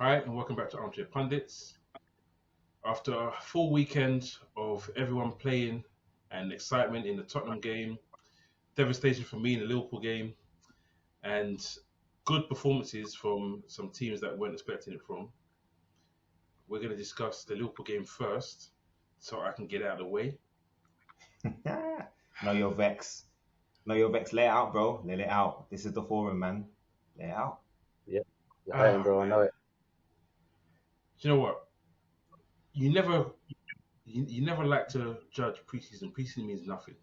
Hi, and welcome back to Armchair Pundits. After a full weekend of everyone playing and excitement in the Tottenham game, devastation for me in the Liverpool game, and good performances from some teams that weren't expecting it from, we're going to discuss the Liverpool game first so I can get it out of the way. Know your vex. Know your vex. Lay it out, bro. Let it out. This is the forum, man. Lay it out. You're hurting, bro. I know it. Do you know what? You never, you never like to judge preseason. Preseason means nothing.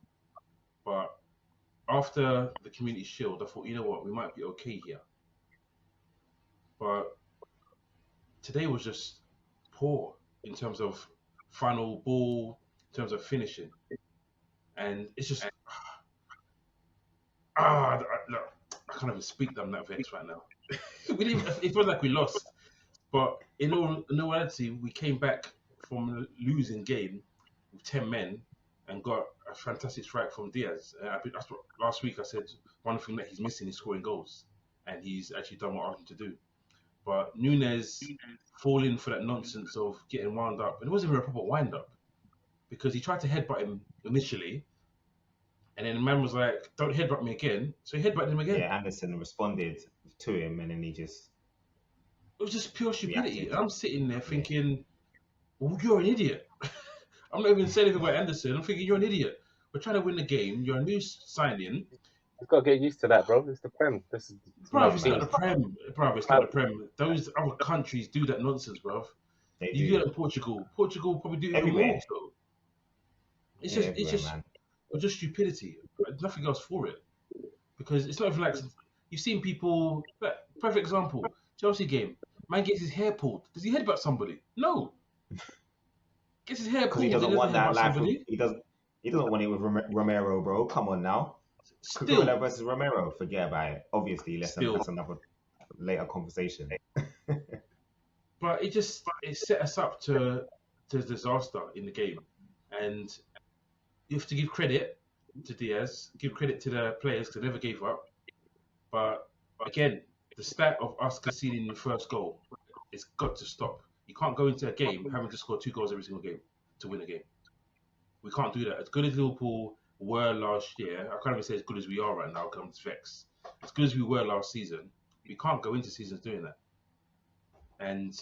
But after the Community Shield, I thought, you know what, we might be okay here. But today was just poor in terms of final ball, in terms of finishing, and it's just look, I can't even speak them that vex right now. It felt like we lost, but in all reality, we came back from a losing game with 10 men and got a fantastic strike from Diaz. That's what last week I said. One thing that he's missing is scoring goals, and he's actually done what I asked him to do. But Nunes falling for that nonsense of getting wound up, and it wasn't even a proper wind up because he tried to headbutt him initially, and then the man was like, "Don't headbutt me again." So he headbutted him again. Yeah, Anderson responded to him, and then he just. It was just pure stupidity. Reacted. And I'm sitting there thinking, well, "You're an idiot." I'm not even saying anything about Anderson. I'm thinking, "You're an idiot. We're trying to win the game. You're a new signing." You've got to get used to that, bro. It's the Prem. This is Bro, it's not the Prem. Bro, it's not the Prem. Those other countries do that nonsense, bro. They You do. do that in Portugal. Portugal probably do it even Everywhere. more so. It's just stupidity. There's nothing else for it. Because it's not even like you've seen people. Perfect example: Chelsea game. Man gets his hair pulled. Does he headbutt somebody? No. Gets his hair Because pulled. he doesn't want that life. Somebody. He doesn't want it with Romero, bro. Come on now. Still, Cucurella versus Romero. Forget about it. Obviously, that's another later conversation. But it set us up to disaster in the game, and you have to give credit to Diaz, give credit to the players because they never gave up. But again, the stat of us conceding the first goal, it's got to stop. You can't go into a game having to score 2 goals every single game to win a game. We can't do that. As good as Liverpool were last year, I can't even say as good as we are right now, because I'm vexed. As good as we were last season, we can't go into seasons doing that. And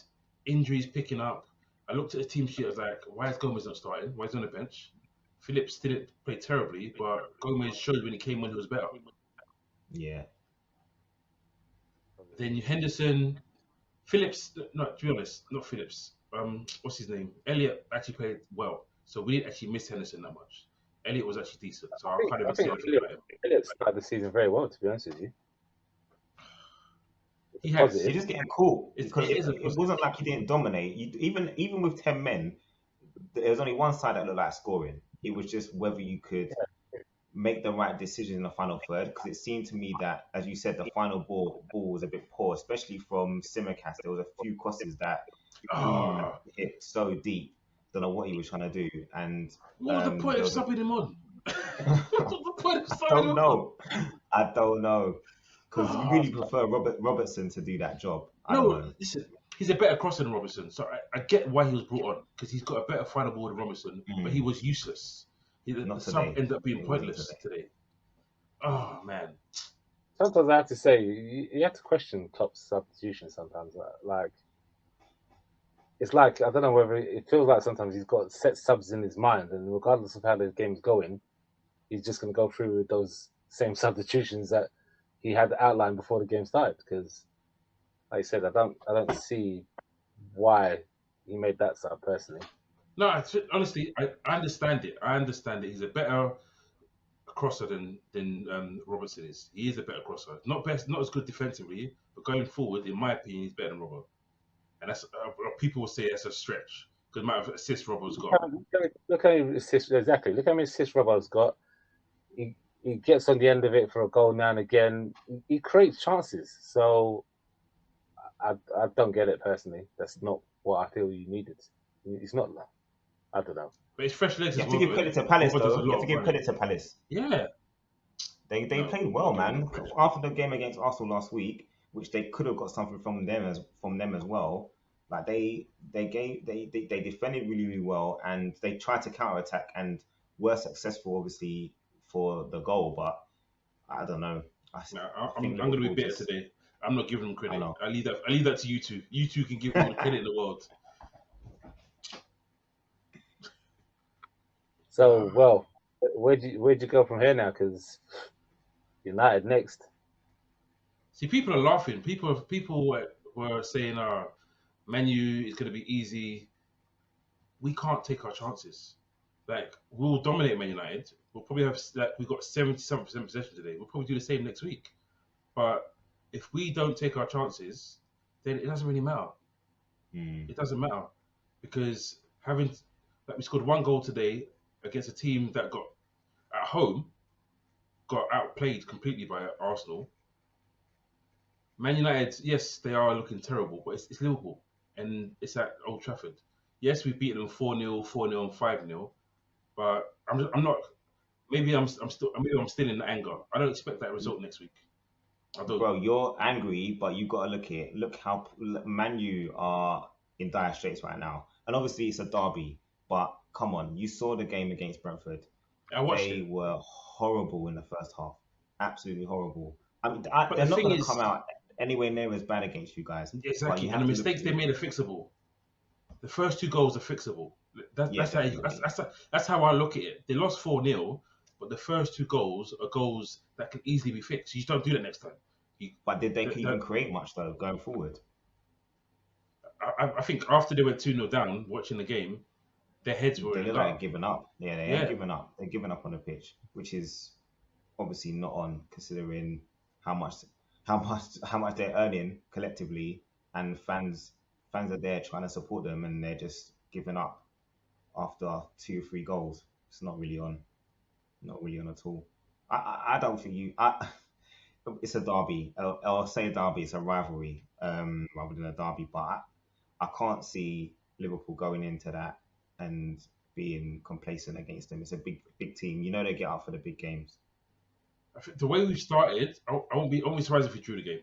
injuries picking up. I looked at the team sheet, I was like, why is Gomez not starting? Why is he on the bench? Phillips didn't play terribly, but Gomez showed when he came on he was better. Yeah. Then Henderson, Phillips, no, to be honest, not Phillips. What's his name? Elliot actually played well, so we didn't actually miss Henderson that much. Elliot was actually decent, so I can't even say anything about him. Elliot started the season very well, to be honest with you. He has. He's just getting caught. It wasn't like he didn't dominate. Even with 10 men, there was only one side that looked like scoring. It was just whether you could make the right decision in the final third, because it seemed to me that, as you said, the final ball was a bit poor, especially from Simicast. There was a few crosses that hit so deep. Don't know what he was trying to do. And what was the point of subbing him on? I don't know. Because you really prefer Robertson to do that job. Listen, he's a better crosser than Robertson, so I get why he was brought on, because he's got a better final ball than Robertson, but he was useless. The sub ended up being pointless today. Oh, man. Sometimes I have to say, you have to question Klopp's substitution sometimes. Like, it's like, I don't know whether it feels like sometimes he's got set subs in his mind, and regardless of how the game's going, he's just going to go through with those same substitutions that he had outlined before the game started. Because, like I said, I don't see why he made that sub personally. No, honestly, I understand it. I understand it. He's a better crosser than Robertson is. He is a better crosser. Not as good defensively, but going forward, in my opinion, he's better than Robert. And that's people will say that's a stretch because the amount of assists Robert's got. Look how many assists exactly. Look how many assists Robert's got. He gets on the end of it for a goal now and again. He creates chances. So I don't get it personally. That's not what I feel you needed. It's not. I don't know. But it's fresh legs. You have to give credit to Palace, though. You have to give credit to Palace. Yeah. They played well, man. After the game against Arsenal last week, which they could have got something from them as well. Like they defended really, really well, and they tried to counter attack and were successful, obviously, for the goal. But I don't know. I I'm think going to be Liverpool bitter just. today. I'm not giving them I credit. know. I leave that to you two. You two can give all the credit in the world. So, well, where'd you go from here now? Because United next. See, people are laughing. People were saying, Menu is going to be easy. We can't take our chances. Like, we'll dominate Man United. We'll probably have, like, we've got 77% possession today. We'll probably do the same next week. But if we don't take our chances, then it doesn't really matter. It doesn't matter because we scored one goal today against a team that got at home got outplayed completely by Arsenal. Man United, yes, they are looking terrible, but it's Liverpool and it's at Old Trafford. Yes, we've beaten them 4-0, 4-0, and 5-0, but I'm not. Maybe I'm still in the anger. I don't expect that result next week. I don't. Bro, you're angry, but you gotta look at it. Look how Man U are in dire straits right now, and obviously it's a derby. But come on, you saw the game against Brentford. I watched They it, were horrible in the first half, absolutely horrible. I mean, but they're the not thing gonna come is, out anywhere near as bad against you guys. But exactly, you and the have to look mistakes at they it. made are fixable. The first two goals are fixable. Yeah, That's how definitely. that's how I look at it. They lost 4-0, but the first two goals are goals that can easily be fixed. You just don't do that next time. You, But did they the, even create much though going forward? I think after they went 2-0 down, watching the game, their heads were They in the look like gutter. they're giving up. Yeah, they ain't Yeah, giving up. They're giving up on the pitch, which is obviously not on considering how much how much they're earning collectively, and fans are there trying to support them, and they're just giving up after 2 or 3 goals. It's not really on at all. I don't think it's a derby. I'll say a derby. It's a rivalry rather than a derby, but I can't see Liverpool going into that and being complacent against them. It's a big team. You know they get up for the big games. I think the way we started, I won't be surprised if we drew the game.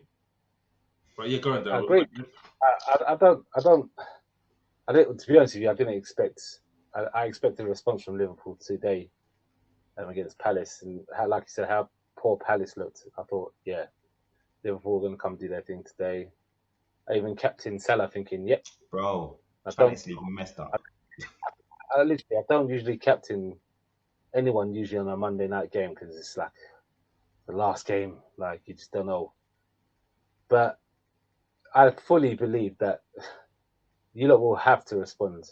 But yeah, go on, I Dale. agree. I didn't. To be honest with you, I didn't expect. I expected a response from Liverpool today against Palace, and like you said, how poor Palace looked. I thought, yeah, Liverpool are going to come do their thing today. I even captain Salah, thinking, yep, Bro, I don't. Champions League messed I, up. I don't usually captain anyone usually on a Monday night game because it's like the last game. Like you just don't know. But I fully believe that you lot will have to respond,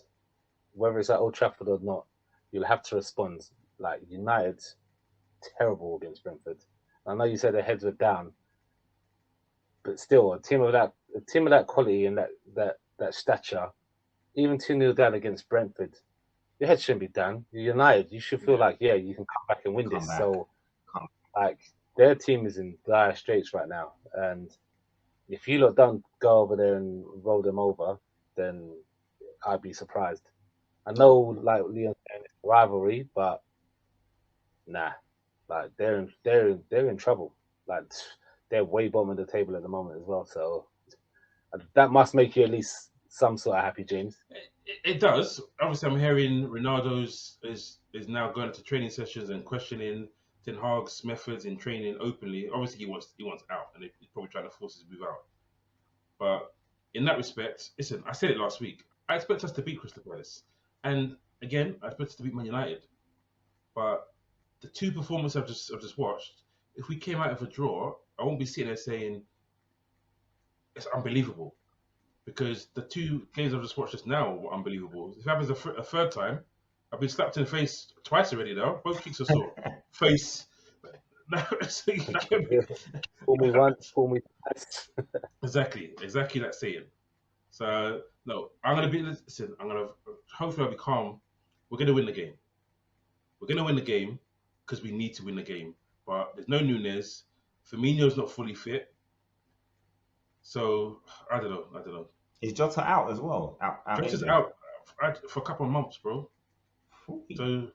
whether it's at Old Trafford or not. You'll have to respond. Like United, terrible against Brentford. I know you said their heads were down, but still, a team of that quality and that stature, even 2-0 down against Brentford, your head shouldn't be down. You're United. You should feel Yeah. like, yeah, you can come back and win Come this. back. So, like, their team is in dire straits right now, and if you lot don't go over there and roll them over, then I'd be surprised. I know, like Leon said, it's a rivalry, but nah, like they're in trouble. Like they're way bottom of the table at the moment as well. So that must make you at least some sort of happy, James. It does. Obviously, I'm hearing Ronaldo's is now going to training sessions and questioning Ten Hag's methods in training openly. Obviously, he wants out, and he's probably trying to force his move out. But in that respect, listen, I said it last week. I expect us to beat Crystal Palace, and again, I expect us to beat Man United. But the two performances I've just watched, if we came out of a draw, I won't be sitting there saying it's unbelievable because the two games I've just watched just now were unbelievable. If it happens a third time, I've been slapped in the face twice already now. Both kicks are sore. Face. So you get me? Fool me once, fool me twice. Exactly that saying. So no, I'm gonna be. Listen, hopefully I'll be calm. We're gonna win the game. We're gonna win the game because we need to win the game. But there's no Nunes. Firmino's not fully fit. So I don't know. Is Jota out as well? Out Jota's injured. out for a couple of months, bro. So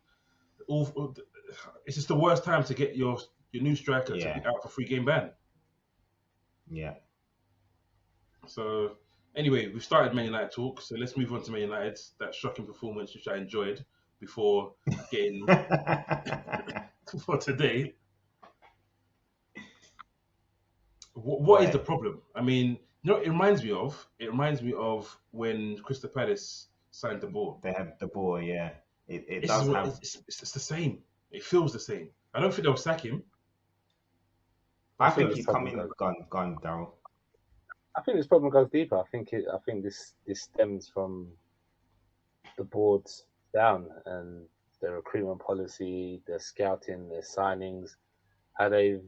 it's just the worst time to get your new striker to Yeah, be out for 3-game ban. yeah. So anyway, we've started Man United talk, so let's move on to Man United. That shocking performance, which I enjoyed before getting for today. What is the Right. problem? I mean, you know, what it reminds me of. It reminds me of when Crystal Palace signed the ball. They had the ball, yeah. It This is does what have. it's the same. It feels the same. I don't think they'll sack him. I I I think think think this he's problem coming. goes. Gone, Daryl. I think this problem goes deeper. I think this stems from the boards down and their recruitment policy, their scouting, their signings, how they've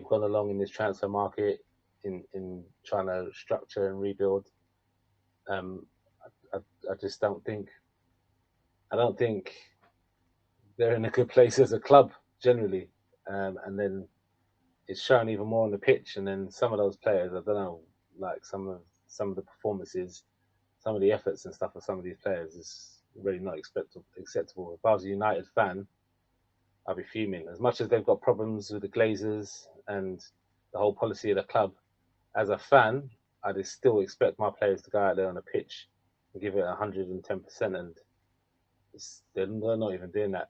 gone along in this transfer market in trying to structure and rebuild. Um, I, I just don't think they're in a good place as a club generally. And then it's shown even more on the pitch. And then some of those players, I don't know, like some of the performances, some of the efforts and stuff of some of these players is really not acceptable. If I was a United fan, I'd be fuming. As much as they've got problems with the Glazers and the whole policy of the club, as a fan, I'd still expect my players to go out there on the pitch and give it 110%, and they're not even doing that.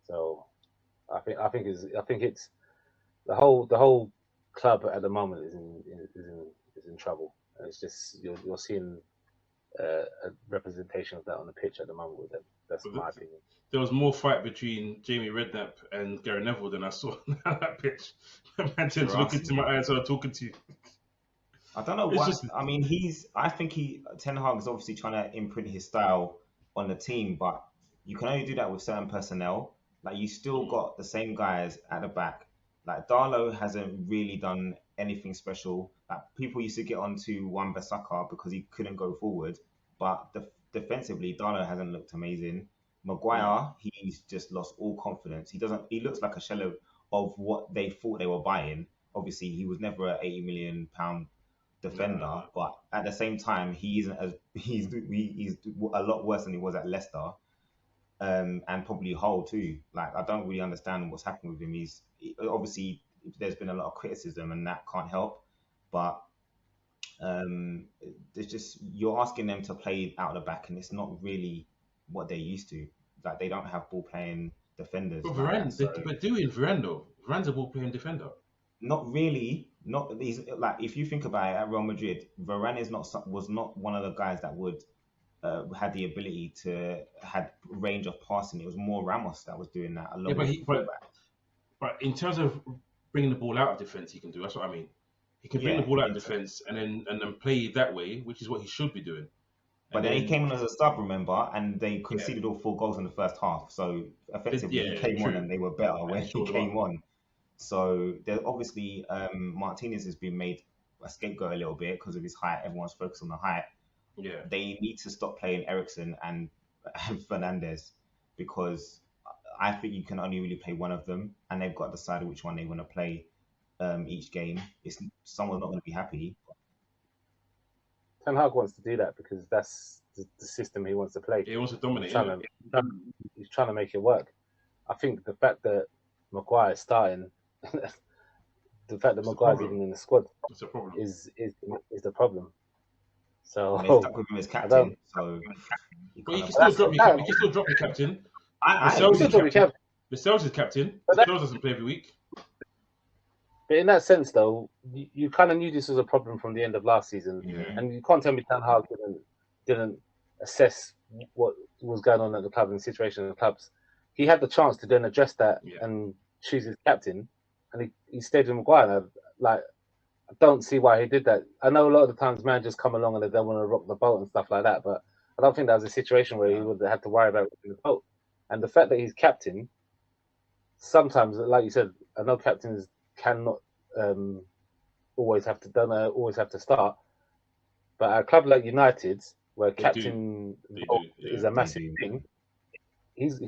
So I think it's the whole club at the moment is in trouble. And it's just you're seeing a representation of that on the pitch at the moment with them. That's my opinion. there was more fight between Jamie Redknapp and Gary Neville than I saw on that pitch. Man turned to look into my eyes while talking to you. I don't know It's what. just I mean, I think Ten Hag is obviously trying to imprint his style on the team, but you can only do that with certain personnel. Like you still got the same guys at the back. Like Darlow hasn't really done anything special. Like people used to get onto Wan-Bissaka because he couldn't go forward, but defensively, Darlow hasn't looked amazing. Maguire, he's just lost all confidence. He doesn't. He looks like a shell of what they thought they were buying. Obviously, he was never an £80 million defender, nah. but at the same time, he isn't as he's a lot worse than he was at Leicester, and probably Hull too. Like I don't really understand what's happened with him. Obviously there's been a lot of criticism, and that can't help. But it's just you're asking them to play out the back, and it's not really what they're used to. Like they don't have ball playing defenders But like that. Varane, So but doing Varane though. Varane's a ball playing defender. not really. Not these like if you think about it, at Real Madrid, Varane was not one of the guys that would had the ability to had range of passing. It was more Ramos that was doing that Yeah, along with the fullback. but in terms of bringing the ball out of defense, he can do. That's what I mean. He can bring the Yeah, ball out of in ter- defense and then play that way, which is what he should be doing. but And then he then came on as a sub, remember, and they yeah, conceded all 4 goals in the first half. So effectively, he yeah, came on true. and they were better when And he showed him up. came on. So there obviously Martinez has been made a scapegoat a little bit because of his height. Everyone's focused on the height. Yeah. They need to stop playing Ericsson and Fernandez because I think you can only really play one of them, and they've got to decide which one they want to play each game. It's someone's not going to be happy. Ten Hag wants to do that because that's the system he wants to play. He wants to He's dominate, trying innit? to he's trying to make it work. I think the fact that Maguire is starting, the fact that It's a Maguire's problem. even in the squad It's a problem. is the problem. And they So stuck with him as I don't. captain, so he But kind you of. can still That's drop that. you can still drop your captain. I You Lascelles still is agree. drop your captain. cap, Lascelles is captain. but Lascelles doesn't play every week. but in that sense though, you kind of knew this was a problem from the end of last season, Yeah. and you can't tell me Ten Hag didn't assess what was going on at the club and the situation in the clubs. He had the chance to then address that Yeah. and choose his captain, and he stayed with Maguire. Like I don't see why he did that. I know a lot of the times managers come along and they don't want to rock the boat and stuff like that, but I don't think that was a situation where he No. would have had to worry about rocking the boat. And the fact that he's captain, sometimes, like you said, I know captains cannot always have to start, but at a club like United, where They do. captain They do. is Yeah. a massive do. thing, he's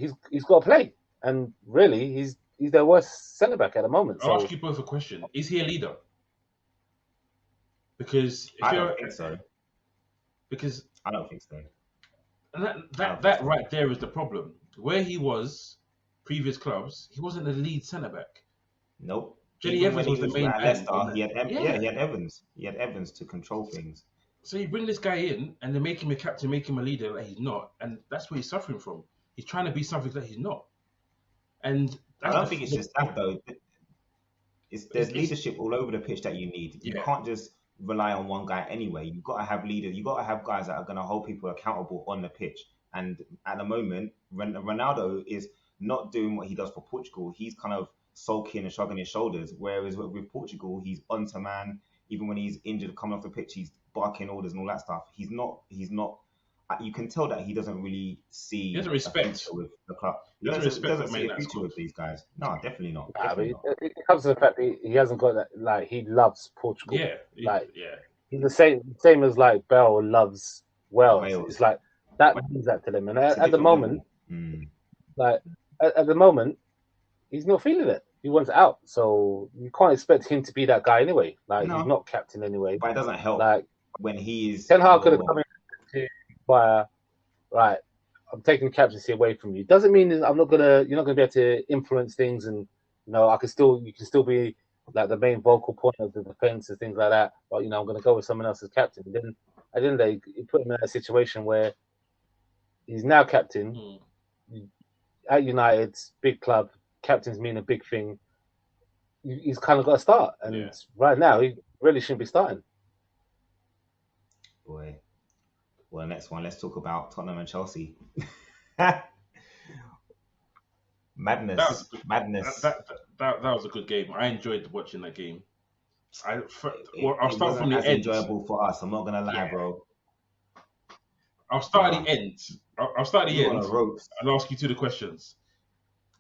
got to play, and really he's their worst centre back at the moment. I'll So ask you both a question. Is he a leader? Because if I you're don't think so. because I don't think so. and I don't that think so. right there is the problem. Where he was previous clubs, he wasn't a lead centre back. Nope. Jenny even Evans when he was the was main at man. Leicester, he had Yeah. he had Evans. He had Evans to control things. So you bring this guy in and they make him a captain, make him a leader that he's not, and that's what he's suffering from. He's trying to be something that he's not, and I that's don't think it's just that though. There's it's leadership all over the pitch that you need. You yeah. can't just rely on one guy anyway. You've got to have leaders. You've got to have guys that are going to hold people accountable on the pitch. And at the moment, Ronaldo is not doing what he does for Portugal. He's kind of sulking and shrugging his shoulders. Whereas with Portugal, he's on to man. Even when he's injured, coming off the pitch, he's barking orders and all that stuff. He's not. You can tell that he doesn't really see He doesn't a respect. future with the club. He doesn't respect Doesn't the see man a that's future good. with these guys. No, definitely not. Nah, but Definitely not. it comes to the fact that he hasn't got that. Like, he loves Portugal. Yeah, Like, yeah. he's the same as like Bell loves Wales. Wales. It's like that means that to them. And It's a at the different moment, level. like at the moment, he's not feeling it. He wants out, so you can't expect him to be that guy anyway. Like, No. he's not captain anyway. But it doesn't help Like, when he is. Ten Hag could have come in to by right. I'm taking captaincy away from you. Doesn't mean that you're not gonna be able to influence things, and you can still be like the main vocal point of the defense and things like that. But I'm gonna go with someone else as captain. And then at the end of the day, you put him in a situation where he's now captain at United, big club. Captains mean a big thing. He's kind of got to start, and right now he really shouldn't be starting. Boy. Well, next one. Let's talk about Tottenham and Chelsea. Madness. Madness. That was a good game. I enjoyed watching that game. I'll It start from wasn't the as end. enjoyable for us. I'm not gonna lie, bro. I'll start at the end. I'll start at the You end on the ropes. and ask you two the questions.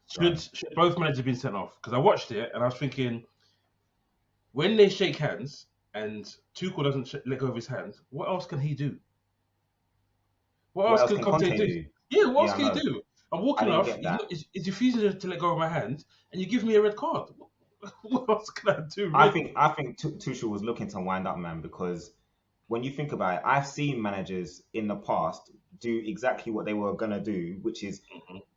Should both managers have been sent off? Because I watched it and I was thinking, when they shake hands and Tuchel doesn't let go of his hands, what else can he do? What else can Conte do? Yeah, what else can he do? I'm walking off. He's refusing to let go of my hand, and you give me a red card. What else can I do? Really? I think Tuchel was looking to wind up, man, because when you think about it, I've seen managers in the past do exactly what they were gonna do, which is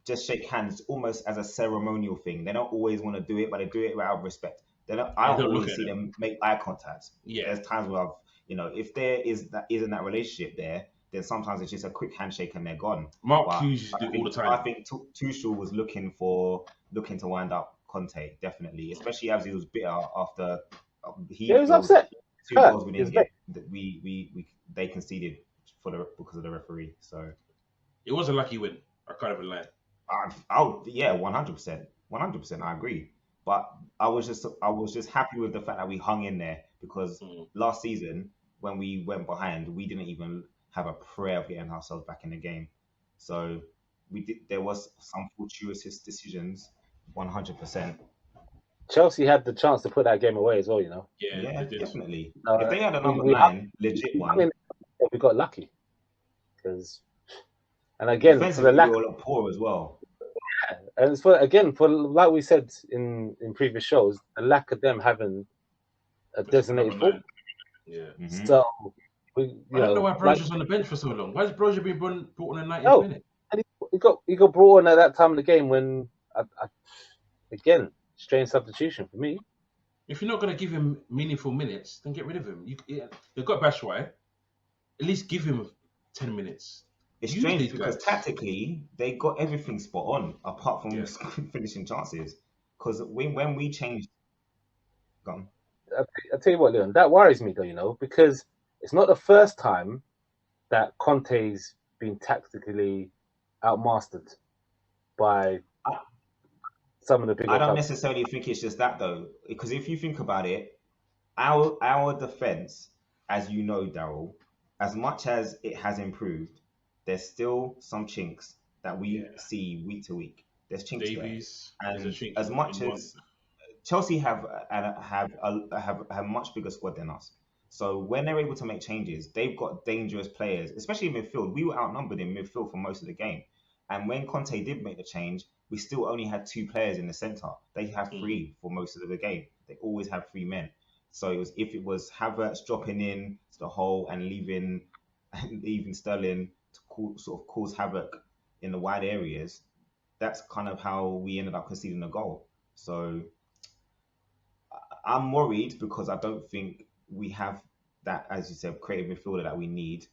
just shake hands almost as a ceremonial thing. They don't always want to do it, but they do it out of respect. I don't always see them make eye contact. Yeah. There's times where if there isn't that relationship there, then sometimes it's just a quick handshake and they're gone. Mark Hughes used to do it all the time. I think Tuchel was looking to wind up Conte, definitely, especially as he was bitter after he was upset. 2 goals we didn't get. They conceded because of the referee. So it was a lucky win. I can't even lie. Yeah, 100%. I agree. But I was just happy with the fact that we hung in there, because last season when we went behind, we didn't even have a prayer of getting ourselves back in the game. So there was some fortuitous decisions, 100%. Chelsea had the chance to put that game away as well, Yeah, definitely. If they had a number 9, legit one, we got lucky. And again, for the lack, we were poor as well. Yeah, and it's for like we said in previous shows, the lack of them having a designated forward. Yeah. Mm-hmm. So I don't know why Brozier's on the bench for so long. Why is Brozier being brought on in the 90th minute? And he got brought on at that time of the game when, again, strange substitution for me. If you're not going to give him meaningful minutes, then get rid of him. You've got Batshuayi. At least give him 10 minutes. It's strange because tactically they got everything spot on apart from finishing chances. Because when we changed, I'll tell you what, Leon, that worries me though, because it's not the first time that Conte's been tactically outmastered by some of the bigger I don't clubs. necessarily think it's just that though, because if you think about it, our defense, as you know, Daryl, as much as it has improved, there's still some chinks that we see week to week. There's chinks Davies, there, and as much as Chelsea have a much bigger squad than us, so when they're able to make changes, they've got dangerous players, especially in midfield. We were outnumbered in midfield for most of the game, and when Conte did make the change, we still only had 2 players in the centre. They have 3 for most of the game. They always have 3 men. So if it was Havertz dropping in to the hole and leaving Sterling to sort of cause havoc in the wide areas, that's kind of how we ended up conceding a goal. So I'm worried because I don't think we have that, as you said, creative midfielder that we need,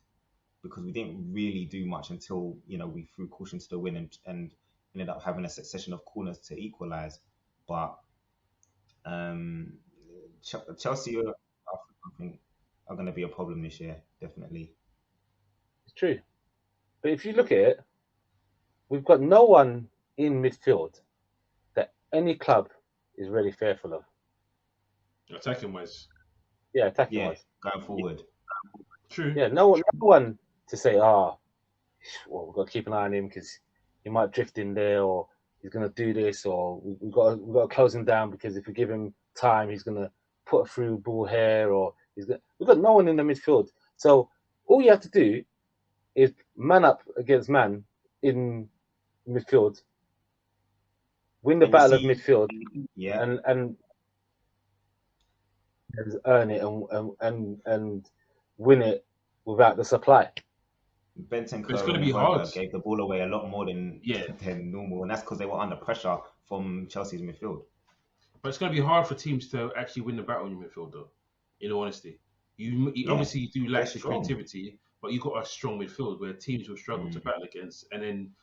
because we didn't really do much until we threw caution to the wind and ended up having a succession of corners to equalise. But um, Chelsea, I think, are going to be a problem this year, definitely. It's true. But if you look at it, we've got no one in midfield that any club is really fearful of. Attacking wise. Yeah, attacking Yeah, wise. going forward. True. Yeah, no one to say, well, we've got to keep an eye on him because he might drift in there, or he's going to do this, or we've got to close him down because if we give him time, he's going to put a through ball here, or we've got no one in the midfield. So all you have to do is man up against man in midfield, win the And you battle of see, midfield, yeah, and earn it and win it without the supply. Bentancur It's going to and be hard. Højbjerg gave the ball away a lot more than Yeah. normal, and that's because they were under pressure from Chelsea's midfield. But it's going to be hard for teams to actually win the battle in your midfield, though. In all honesty, you obviously you do lack the creativity, but you've got a strong midfield where teams will struggle to battle against, and then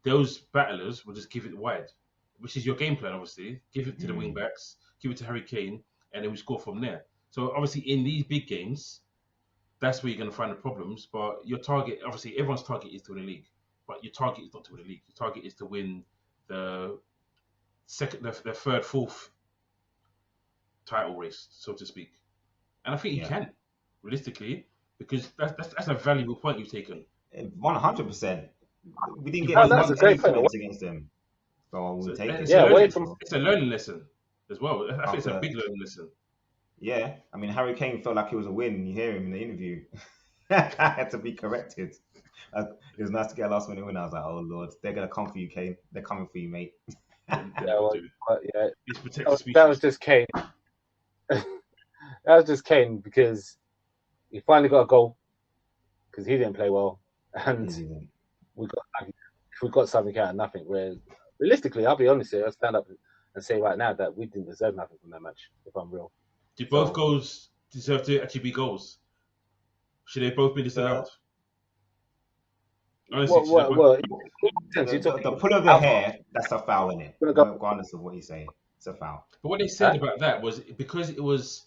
those battlers will just give it wide, which is your game plan. Obviously, give it to the wing backs, give it to Harry Kane, and then we score from there. So obviously, in these big games, that's where you're going to find the problems. But your target, obviously, everyone's target is to win the league, but your target is not to win the league. Your target is to win the third, fourth title race, so to speak. And I think he can, realistically, because that's a valuable point you've taken. 100%. We didn't get that's a great point against them, so we'll take it. It's a learning lesson as well. I think it's a big learning lesson. Yeah, I mean, Harry Kane felt like it was a win. You hear him in the interview. I had to be corrected. It was nice to get a last minute win. I was like, oh Lord, they're gonna come for you, Kane. They're coming for you, mate. That was just Kane. That was just Kane because he finally got a goal because he didn't play well, and we got something out of nothing. Where realistically, I'll be honest here, I'll stand up and say right now that we didn't deserve nothing from that match. If I'm real, did both goals deserve to actually be goals? Should they both be disallowed? Honestly, the pull of the hair, that's a foul, in it, regardless of what you say. It's a foul. But what they said about that was because it was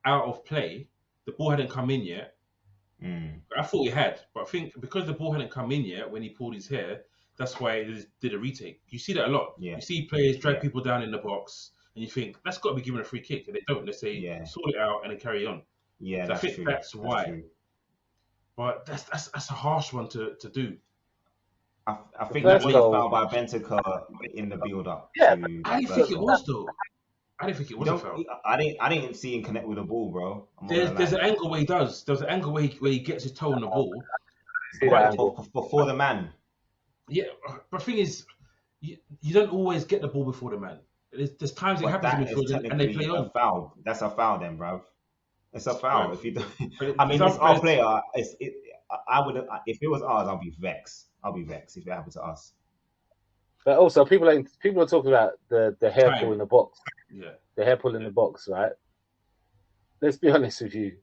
out of play, the ball hadn't come in yet. I thought it had, but I think because the ball hadn't come in yet when he pulled his hair, that's why it did a retake. You see that a lot. Yeah. You see players drag people down in the box, and you think that's got to be given a free kick, and they don't. They say sort it out and then carry on. Yeah, so I think that's why. True. But that's a harsh one to do. I think that was a foul by Bentancur in the build-up. Yeah, I didn't think it was though. I didn't think it was a foul. I didn't see him connect with the ball, bro. There's an angle where he does. There's an angle where he gets his toe on the ball. Before the man. Yeah, but the thing is, you don't always get the ball before the man. There's times it happens in midfield and they play on. Foul. That's a foul then, bro. It's a foul. If you don't, I mean, it's our player. I would. If it was ours, I'll be vexed. I'll be vexed if it happened to us. But also, people are talking about the hair pull in the box. Yeah. The hair pull in the box, right? Let's be honest with you.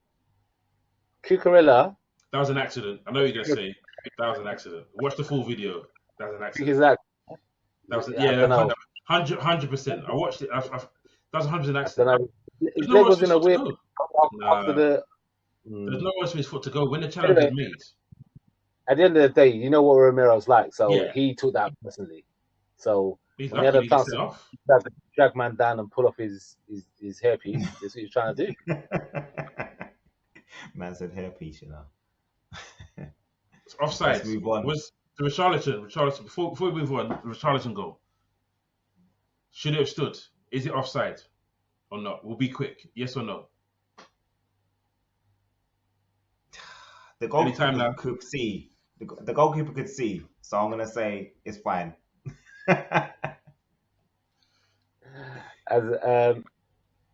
Cucurella. That was an accident. I know you're gonna say that was an accident. Watch the full video. That was an accident. Exactly. That was 100%. I watched it. That was 100% accident. His leg was in a weird. There's no worse for his foot to go when the challenge is made. At the end of the day, you know what Ramiro's like, so he took that personally. So when he had a chance to drag man down and pull off his hairpiece, that's what he's trying to do. Man said hairpiece, you know. It's offside. Let's move on. Was the Richarlison before we move on, the Richarlison goal. Should it have stood? Is it offside or not? We'll be quick. Yes or no? The goalkeeper could see. The goalkeeper could see, so I'm gonna say it's fine. As a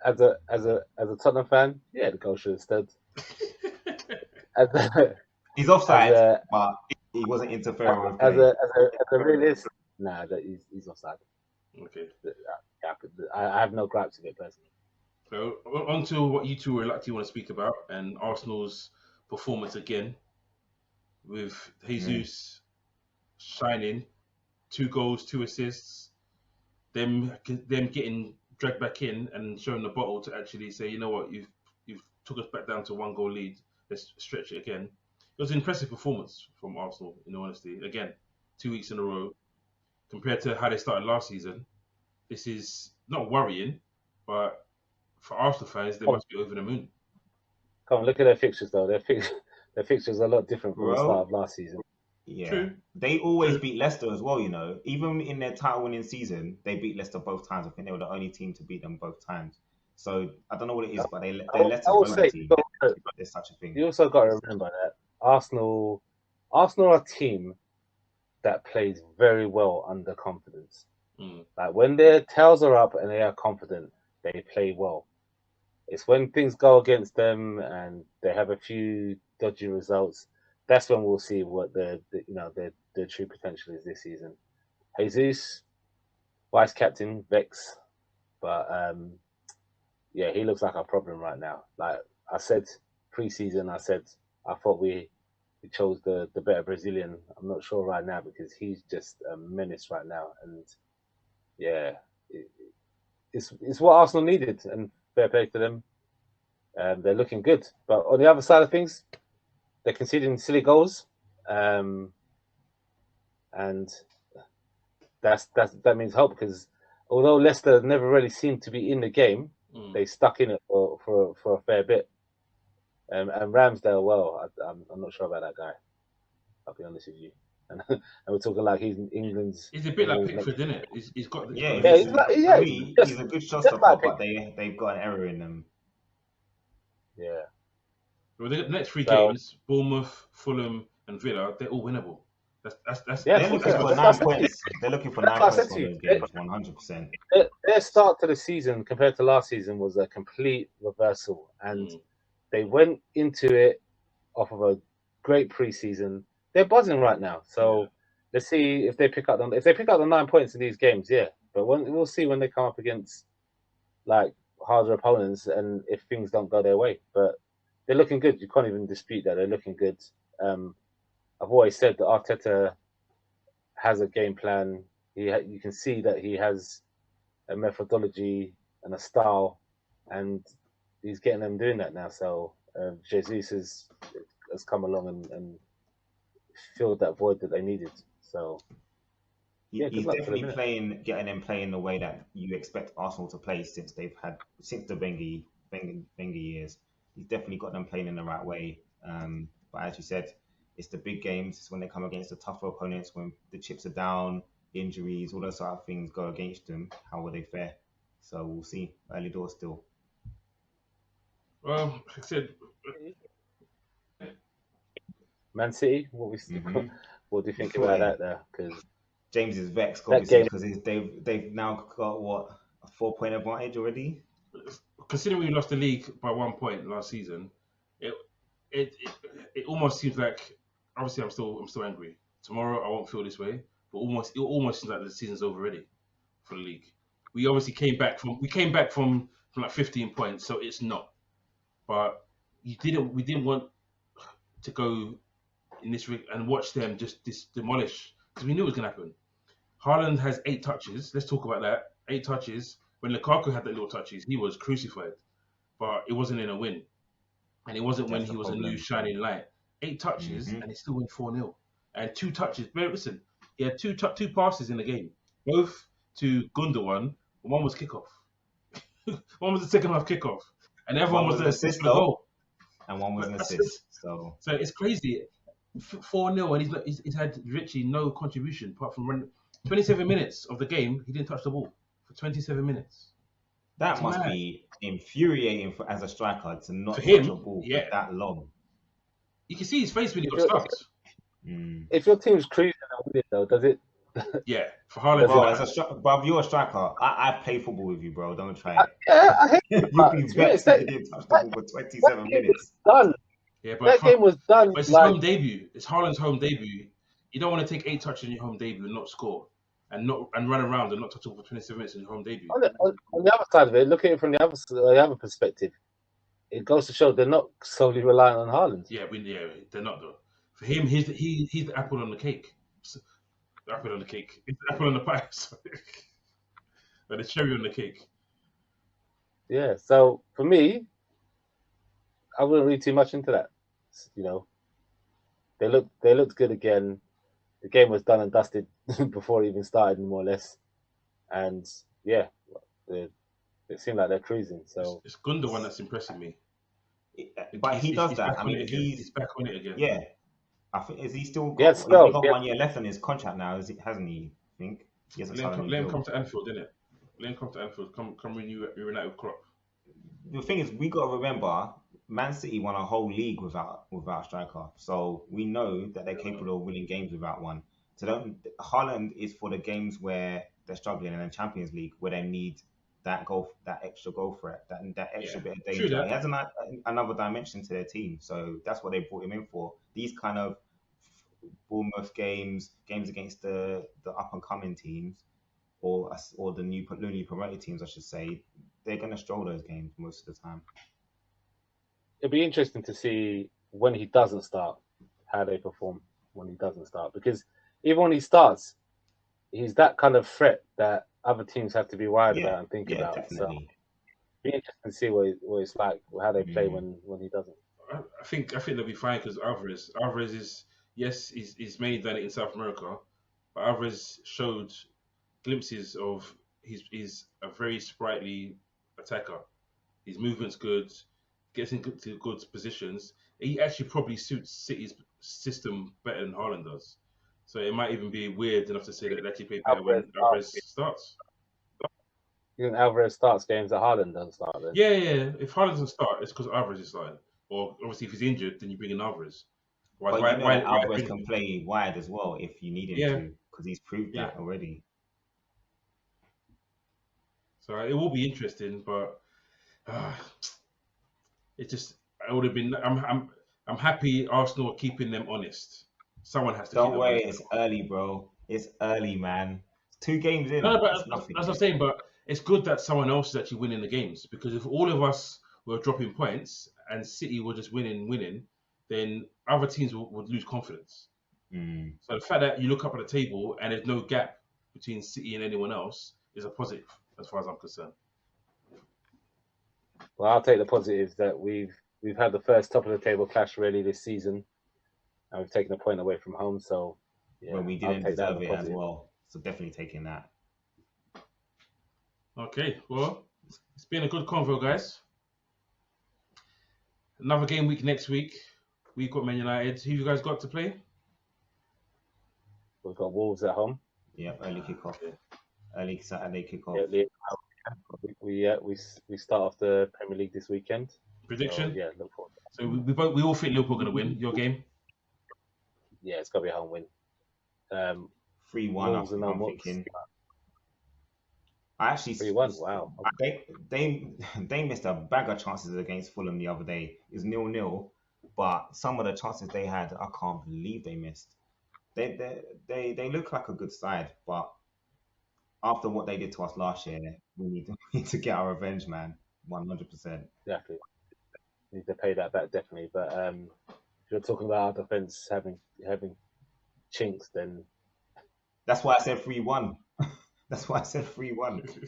Tottenham fan, yeah, the goal should have stood. He's offside, but he wasn't interfering with as a realist, that he's offside. Okay. I have no gripes with it personally. So on to what you two want to speak about, and Arsenal's performance again with Mm. Jesus shining, 2 goals, 2 assists, them getting dragged back in and showing the bottle to actually say, you know what, you've took us back down to 1 goal lead. Let's stretch it again. It was an impressive performance from Arsenal, in all honesty. Again, 2 weeks in a row compared to how they started last season. This is not worrying, but for Arsenal fans, they Come on, must be over the moon. look at their fixtures though. Their fixtures are a lot different from the start Bro, of last season. yeah. True, They always true. beat Leicester as well, you know. Even in their title winning season, they beat Leicester both times. I think they were the only team to beat them both times. So I don't know what it is, but they're I Leicester's will bogey say team. There's such a thing. you also got to remember that Arsenal are a team that plays very well under confidence. Mm. Like when their tails are up and they are confident, they play well. It's when things go against them and they have a few dodgy results. That's when we'll see what their true potential is this season. Jesus, vice captain, Vex, but yeah, he looks like a problem right now. Like I said pre-season, I thought we chose the better Brazilian. I'm not sure right now because he's just a menace right now, and yeah, it's what Arsenal needed, and fair play to them. They're looking good, but on the other side of things, they're conceding silly goals, and that means hope because although Leicester never really seemed to be in the game, Mm. they stuck in it for a fair bit. And Ramsdale, well, I'm not sure about that guy. I'll be honest with you. And we're talking like he's England's He's a bit like next. Pickford, isn't it? He's got Yeah, the Yeah, he's he's like for yeah, me, he's a good shot just stopper, like but Pickford. they've got an error in them. Yeah. Well, the next 3 So games: Bournemouth, Fulham, and Villa. They're all winnable. yeah, of They're course. looking for That's what I 9 said to you. points. They're looking for That's nine what I points said to from you. those games, 100%. Their start to the season compared to last season was a complete reversal, and Mm. they went into it off of a great preseason. They're buzzing right now. Yeah. So let's see if they pick up the 9 points in these games. Yeah, but we'll see when they come up against like harder opponents and if things don't go their way. But they're looking good. You can't even dispute that they're looking good. Um, I've always said that Arteta has a game plan. You can see that he has a methodology and a style, and he's getting them doing that now. So Jesus has come along and filled that void that they needed. So yeah, good He's luck for the definitely minute. getting them playing the way that you expect Arsenal to play since the Wenger years. He's definitely got them playing in the right way. But as you said, it's the big games. It's when they come against the tougher opponents, when the chips are down, injuries, all those sort of things go against them. How will they fare? So we'll see. Early doors still. Well, like I said, Man City, Hmm what do you think about Yeah. that there? Because James is vexed, that obviously, game, because they've now got what, a 4 point advantage already. considering we lost the league by 1 point last season, it it it, it almost seems like obviously I'm still angry. Tomorrow I won't feel this way, but it almost seems like the season's over already for the league. We obviously came back from like 15 points, so it's not. But we didn't want to go in this week and watch them just demolish because we knew it was gonna happen. Haaland has 8 touches. Let's talk about that. 8 touches. When Lukaku had that little touches, he was crucified. But it wasn't in a win. And it wasn't when That's the he was a new problem. shining light. 8 touches Hmm and he still went 4-0. And 2 touches. But listen, he had two passes in the game. Both to Gundogan. One was kickoff. One was the second half kickoff. And the other one One was was the an assist assist for the though, goal. and one was But an that's it. assist. So So it's crazy. 4-0 and he's had literally no contribution apart from 27 minutes of the game. He didn't touch the ball for 27 minutes. that It's must mad. be infuriating as a striker to For not touch a him, ball for yeah. that long. You can see his face when he if got your stuffed. Mm. if your team's cruising and winning though, does it Yeah, for Haaland does to it? Bro, not. bro, you're a striker. I play football with you, bro. Don't try Yeah, I hate it, it. You'll but be to be honest, vexed if you didn't touch the that, ball for that 27 game was minutes. done. Yeah, That game was done. but it's his Like home debut. It's Haaland's home debut. You don't want to take 8 touches in your home debut and not score. and run around and not touch over for 27 minutes in your home debut. On the other side of it, look at it from the other perspective. It goes to show they're not solely reliant on Haaland. Yeah, they're not though. For him, he's the apple on the cake. The apple on the cake. It's the apple on the pie. Sorry. But the cherry on the cake. Yeah. So for me, I wouldn't read too much into that. You know, they looked good again. The game was done and dusted before it even started, more or less. And yeah, it seemed like they're cruising. So it's Gundogan that's impressing me. But he does that. I mean, he's back on it again. Yeah, I think is he still got? Yes, He's only got 1 year left on his contract now, hasn't he? I think he hasn't signed a new Let him deal. come to Anfield, innit? Let him come to Anfield. Come renew United crop. The thing is, we got to remember, Man City won a whole league without a striker, so we know that they're capable of winning games without one. So Haaland is for the games where they're struggling, and then Champions League where they need that extra goal threat, that extra bit of danger. He has another dimension to their team, so that's what they brought him in for. These kind of Bournemouth games against the up and coming teams, or the newly promoted teams, I should say, they're going to stroll those games most of the time. It'll be interesting to see when he doesn't start, how they perform when he doesn't start. Because even when he starts, he's that kind of threat that other teams have to be worried about and think about. Definitely. So it'll be interesting to see what it's like, how they play when he doesn't. I think they'll be fine because Alvarez is, yes, he's mainly done it in South America, but Alvarez showed glimpses of he's a very sprightly attacker. His movement's good, gets into good positions. He actually probably suits City's system better than Haaland does. So it might even be weird enough to say that they actually play better when Alvarez starts. You think Alvarez starts games that Haaland doesn't start then? Yeah. If Haaland doesn't start, it's because Alvarez is starting. Or obviously if he's injured, then you bring in Alvarez. But Alvarez can play wide as well if you need him to, because he's proved that already. So it will be interesting, but it would have been. I'm happy Arsenal are keeping them honest. Someone has to. Don't worry, it's early, bro. It's early, man. 2 games in. No, but that's what I'm saying. But it's good that someone else is actually winning the games, because if all of us were dropping points and City were just winning, then other teams would lose confidence. So the fact that you look up at the table and there's no gap between City and anyone else is a positive, as far as I'm concerned. Well, I'll take the positives that we've had the first top of the table clash really this season, and we've taken a point away from home. So when we didn't deserve it as well, so definitely taking that. Okay, well, it's been a good convo, guys. Another game week next week. We've got Man United. Who you guys got to play? We've got Wolves at home. Yeah, early kickoff. Early Saturday kickoff. We start off the Premier League this weekend. Prediction? So, look forward. So we all think Liverpool are going to win. Your game? Yeah, it's got to be a home win. 3-1. I'm thinking. I actually 3-1. Wow. They missed a bag of chances against Fulham the other day. It's 0-0, but some of the chances they had, I can't believe they missed. They look like a good side, but after what they did to us last year, we need to get our revenge, man. 100%. Exactly. Need to pay that back, definitely. But if you're talking about our defense having chinks, then that's why I said 3-1. That's why I said 3-1.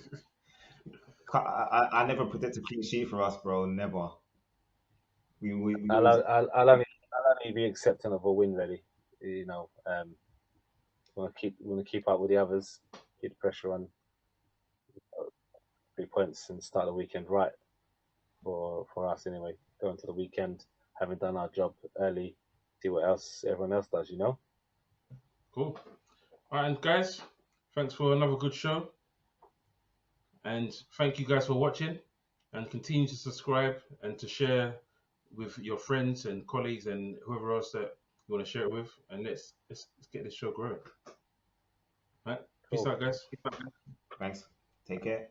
I never predict a clean sheet for us, bro. Never. I'll only be accepting of a win, really. You know, want to keep up with the others, keep the pressure on. 3 points and start the weekend right for us anyway. Going to the weekend, having done our job early, see what else everyone else does. You know. Cool. All right, and guys, thanks for another good show. And thank you guys for watching, and continue to subscribe and to share with your friends and colleagues and whoever else that you want to share it with. And let's get this show growing. All right. Peace out, guys. Thanks. Take care.